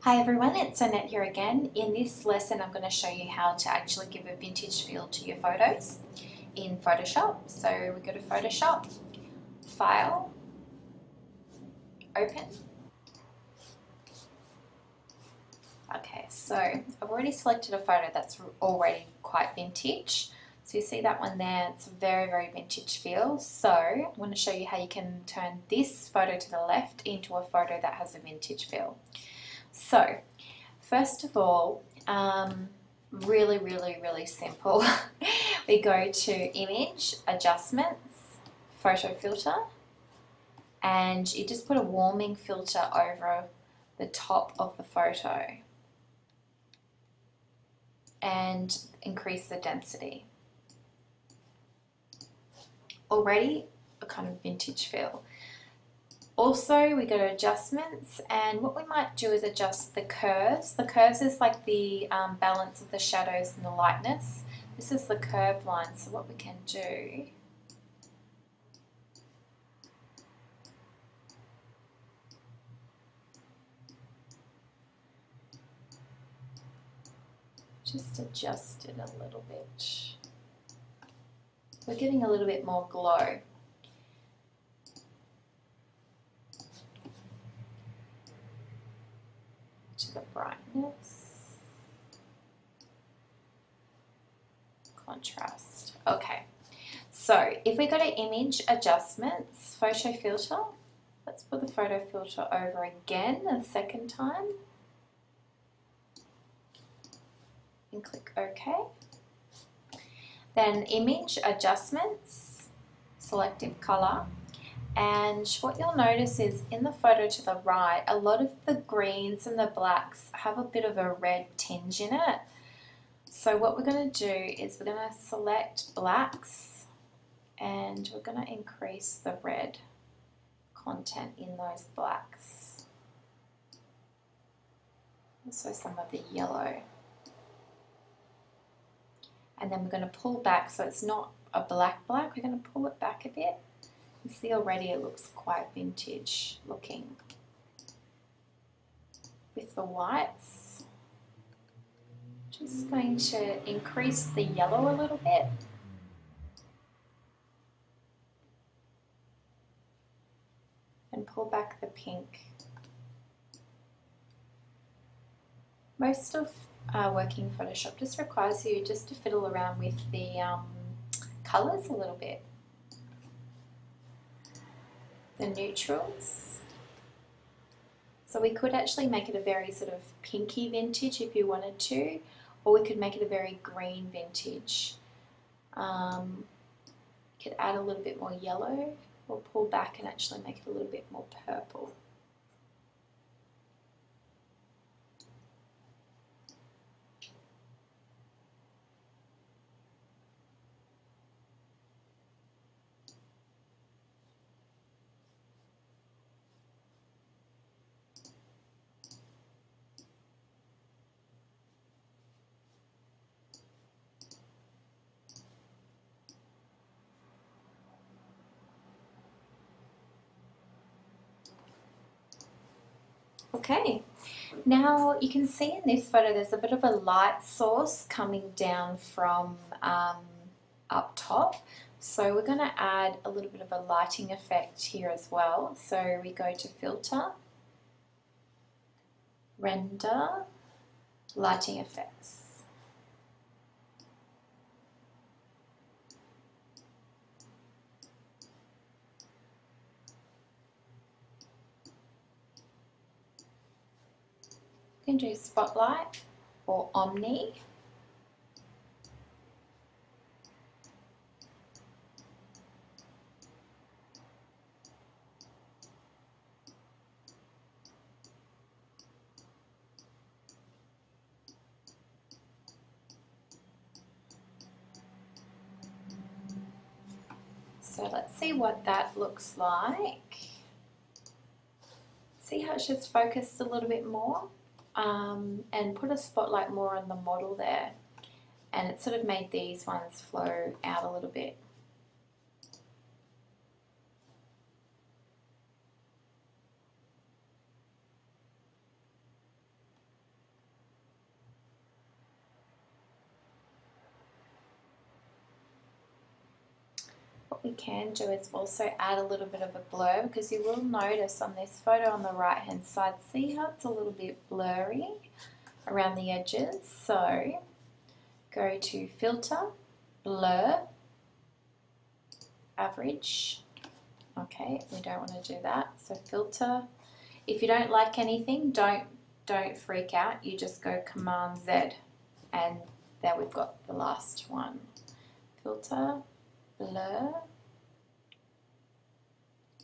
Hi everyone, it's Annette here again. In this lesson I'm going to show you how to actually give a vintage feel to your photos in Photoshop. So we go to Photoshop, File, Open. Okay, so I've already selected a photo that's already quite vintage. So you see that one there, it's a very vintage feel. So I'm going to show you how you can turn this photo to the left into a photo that has a vintage feel. So first of all, really simple. We go to Image, Adjustments, Photo Filter, and you just put a warming filter over the top of the photo and increase the density. Already a kind of vintage feel. Also, we go to adjustments, and what we might do is adjust the curves. The curves is like the balance of the shadows and the lightness. This is the curved line, so what we can do just adjust it a little bit. We're getting a little bit more glow. To the brightness, contrast. Okay, so if we go to Image, Adjustments, Photo Filter, let's put the photo filter over again a second time and click OK. Then Image, Adjustments, Selective Color. And what you'll notice is in the photo to the right, a lot of the greens and the blacks have a bit of a red tinge in it. So what we're going to do is we're going to select blacks and we're going to increase the red content in those blacks. Also some of the yellow. And then we're going to pull back so it's not a black, we're going to pull it back a bit. You see already it looks quite vintage looking. With the whites, just going to increase the yellow a little bit. And pull back the pink. Most of working Photoshop just requires you just to fiddle around with the colours a little bit. The neutrals. So we could actually make it a very sort of pinky vintage if you wanted to, or we could make it a very green vintage. Could add a little bit more yellow or pull back and actually make it a little bit more purple. Okay, now you can see in this photo there's a bit of a light source coming down from up top. So we're going to add a little bit of a lighting effect here as well. So we go to Filter, Render, Lighting Effects. You can do Spotlight or Omni. So let's see what that looks like. See how it's just focused a little bit more and put a spotlight more on the model there, and it sort of made these ones flow out a little bit. what we can do is also add a little bit of a blur, because you will notice on this photo on the right hand side, see how it's a little bit blurry around the edges. So go to filter, blur, average. Okay, we don't want to do that. So filter. If you don't like anything, don't freak out. You just go Command Z, and there we've got the last one. Filter, blur,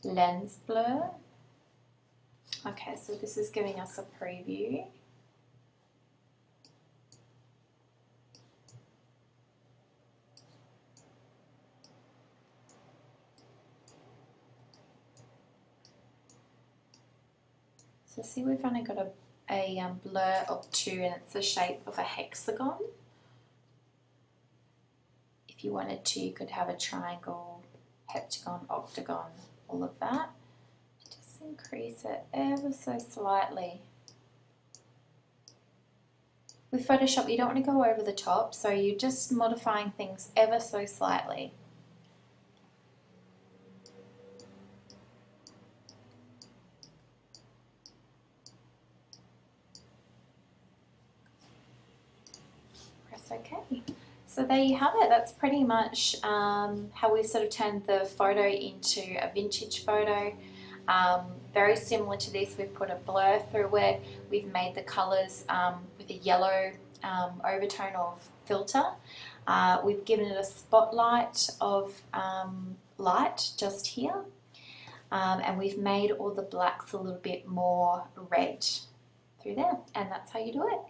lens blur. Okay, so this is giving us a preview. So see, we've only got a blur of 2, and it's the shape of a hexagon. If you wanted to, you could have a triangle, heptagon, octagon, all of that. Just increase it ever so slightly. With Photoshop, you don't want to go over the top, so you're just modifying things ever so slightly. Press OK. So there you have it. That's pretty much how we've sort of turned the photo into a vintage photo. Very similar to this, we've put a blur through it. We've made the colours with a yellow overtone of filter. We've given it a spotlight of light just here. And we've made all the blacks a little bit more red through there. And that's how you do it.